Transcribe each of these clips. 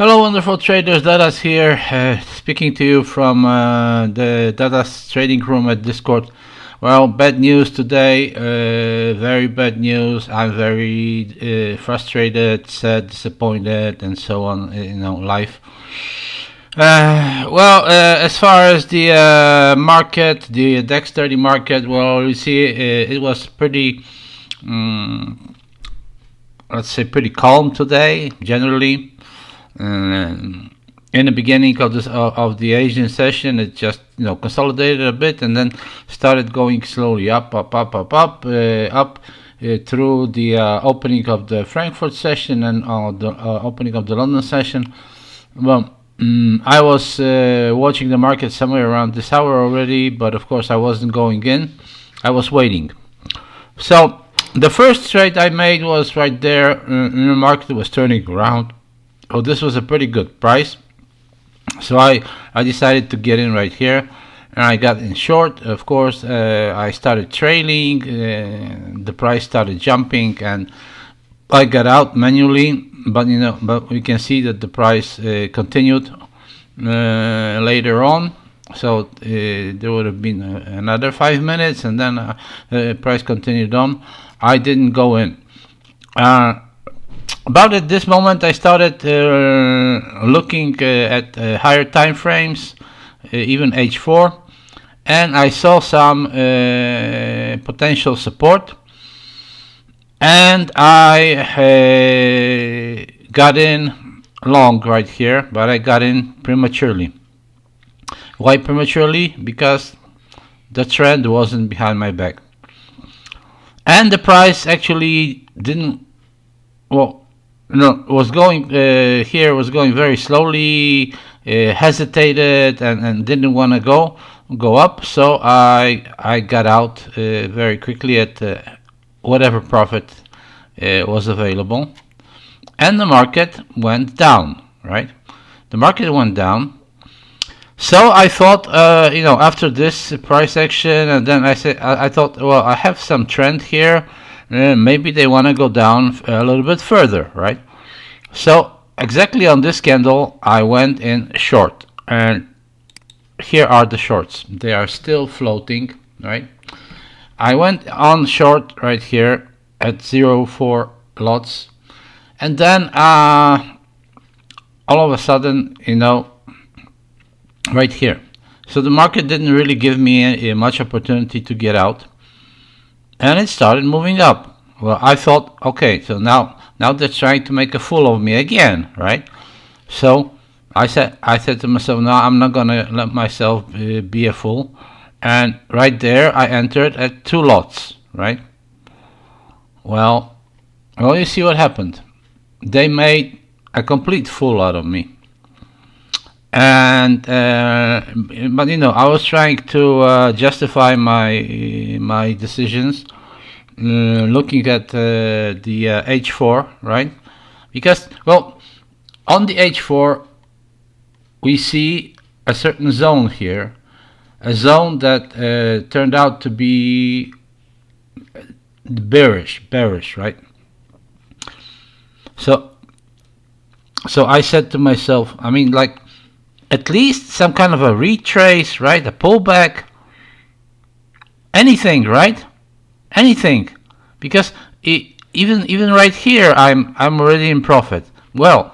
Hello, wonderful traders. Dadas here, speaking to you from the Dadas trading room at Discord. Well, bad news today. Very bad news. I'm very frustrated, sad, disappointed, and so on. Life. As far as the market, the DAX 30 market, well, you see, it was pretty, let's say, pretty calm today, generally. In the beginning of the Asian session, it just consolidated a bit and then started going slowly up through the opening of the Frankfurt session and the opening of the London session. Well, I was watching the market somewhere around this hour already, but of course I wasn't going in. I was waiting. So the first trade I made was right there. The market was turning around. Oh, this was a pretty good price. So I decided to get in right here. And I got in short, of course. I started trailing. The price started jumping, and I got out manually. But we can see that the price continued later on. So there would have been another 5 minutes, and then the price continued on. I didn't go in. About at this moment, I started looking at higher time frames, even H4, and I saw some potential support, and I got in long right here, but I got in prematurely. Why prematurely? Because the trend wasn't behind my back, and the price actually didn't. Was going very slowly, hesitated and didn't want to go up. So I got out very quickly at whatever profit was available, and the market went down. Right, the market went down. So I thought, after this price action, and then I thought, well, I have some trend here. Maybe they want to go down a little bit further, right? So exactly on this candle, I went in short, and here are the shorts. They are still floating, right? I went on short right here at 0.4 lots, and then all of a sudden, right here. So the market didn't really give me much opportunity to get out. And it started moving up. Well, I thought, okay, so now they're trying to make a fool of me again, right? So I said to myself, no, I'm not gonna let myself be a fool. And right there, I entered at 2 lots, right? Well, you see what happened. They made a complete fool out of me. And but I was trying to justify my decisions, looking at the H4, right? Because on the H4 we see a certain zone here, a zone that turned out to be bearish, right? So I said to myself, at least some kind of a retrace, right? A pullback, anything, right? Anything, because even right here, I'm already in profit. Well,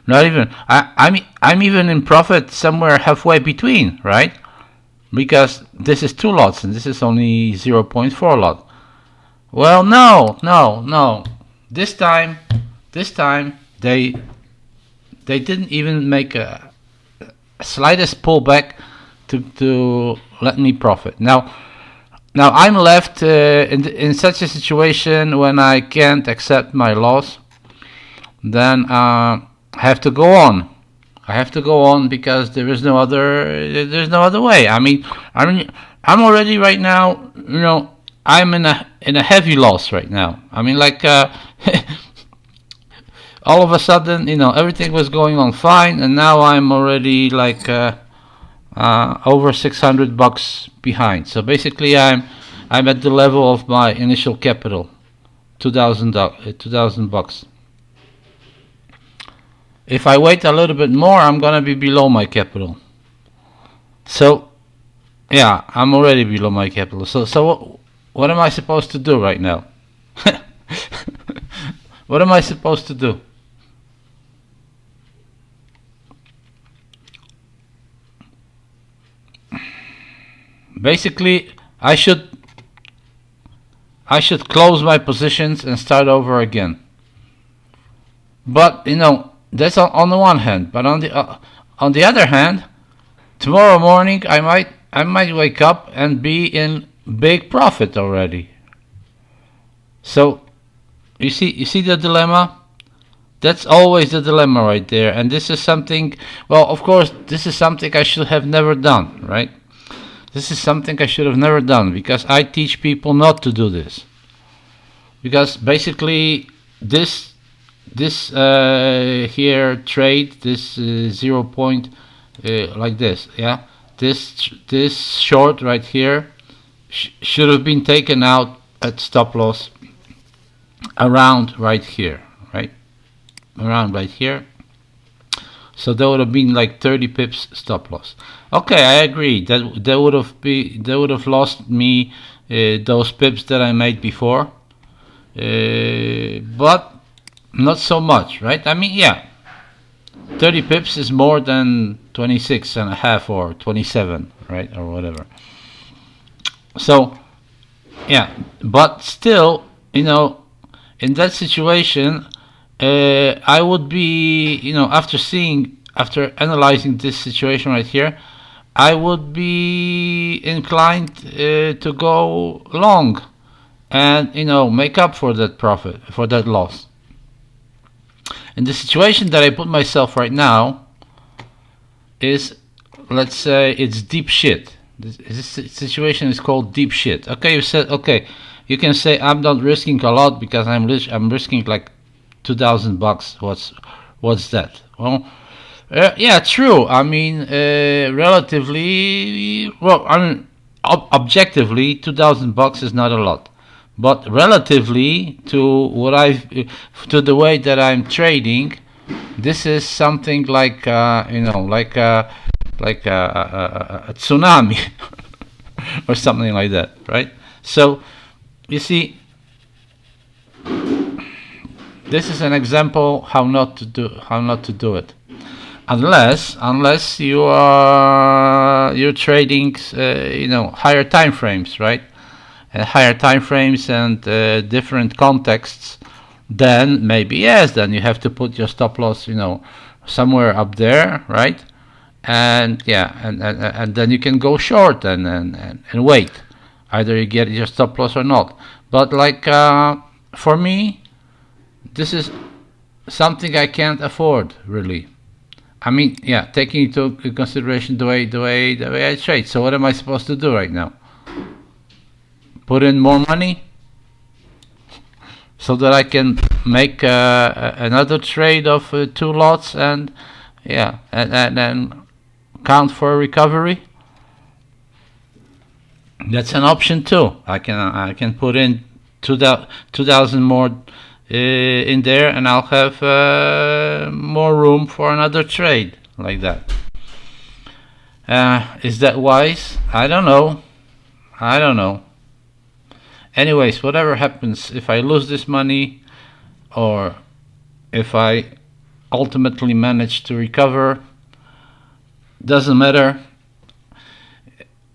not even. I'm even in profit somewhere halfway between, right? Because this is 2 lots and this is only 0.4 lot. Well, no. This time they didn't even make a slightest pullback to let me profit. Now I'm left in such a situation when I can't accept my loss. Then I have to go on. Because there's no other way. I'm already right now. I'm in a heavy loss right now. All of a sudden, everything was going on fine, and now I'm already over $600 behind. So basically, I'm at the level of my initial capital, $2,000. If I wait a little bit more, I'm gonna be below my capital. So yeah, I'm already below my capital. So what am I supposed to do right now? What am I supposed to do? Basically, I should close my positions and start over again. But that's on the one hand. But on the other hand, tomorrow morning I might wake up and be in big profit already. So you see the dilemma. That's always the dilemma right there. And this is something. Well, of course, this is something I should have never done, right? This is something I should have never done because I teach people not to do this. Because basically, this here trade, this 0 point like this, yeah, this short right here should have been taken out at stop loss around right here, right? Around right here. So that would have been like 30 pips stop loss. Okay, I agree. That would have lost me those pips that I made before, but not so much, right? I mean, yeah, 30 pips is more than 26 and a half or 27, right, or whatever. So yeah, but still, in that situation, I would be, after analyzing this situation right here, I would be inclined to go long and, make up for that profit, for that loss. And the situation that I put myself right now is, let's say, it's deep shit. This situation is called deep shit. Okay, you said, okay, you can say I'm not risking a lot because I'm risking like $2,000. What's that? Well, yeah, true. I mean, relatively, well, I mean, objectively, $2,000 is not a lot, but relatively to to the way that I'm trading, this is something like like a tsunami or something like that, right? So you see, this is an example how not to do it, unless you're trading higher time frames, right? And higher time frames and different contexts. Then maybe yes, then you have to put your stop loss somewhere up there, right? And yeah, and then you can go short and wait, either you get your stop loss or not. But like for me, this is something I can't afford, really. I mean, yeah, taking into consideration the way I trade. So what am I supposed to do right now? Put in more money so that I can make another trade of 2 lots and yeah, and then count for a recovery. That's an option too. I can put in 2,000 more in there, and I'll have more room for another trade like that. Is that wise? I don't know. Anyways, whatever happens, if I lose this money or if I ultimately manage to recover, doesn't matter.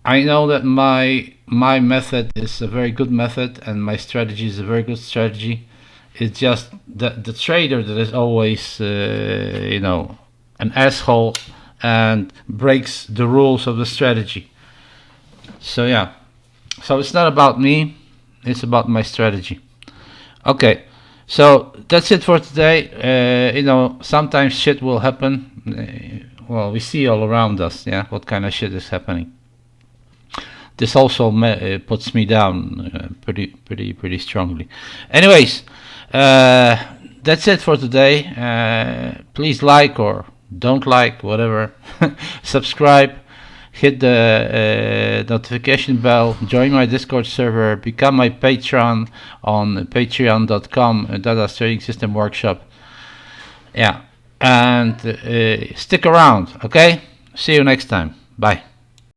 I know that my method is a very good method and my strategy is a very good strategy. It's just the trader that is always an asshole and breaks the rules of the strategy. So yeah, so it's not about me, it's about my strategy. Okay, so that's it for today. Sometimes shit will happen. Well, we see all around us, yeah, what kind of shit is happening. This also puts me down pretty strongly. Anyways, that's it for today. Please like or don't like, whatever. Subscribe, hit the notification bell, join my Discord server, become my patron on patreon.com, Dada's Trading System Workshop. Yeah, and stick around, okay? See you next time. Bye.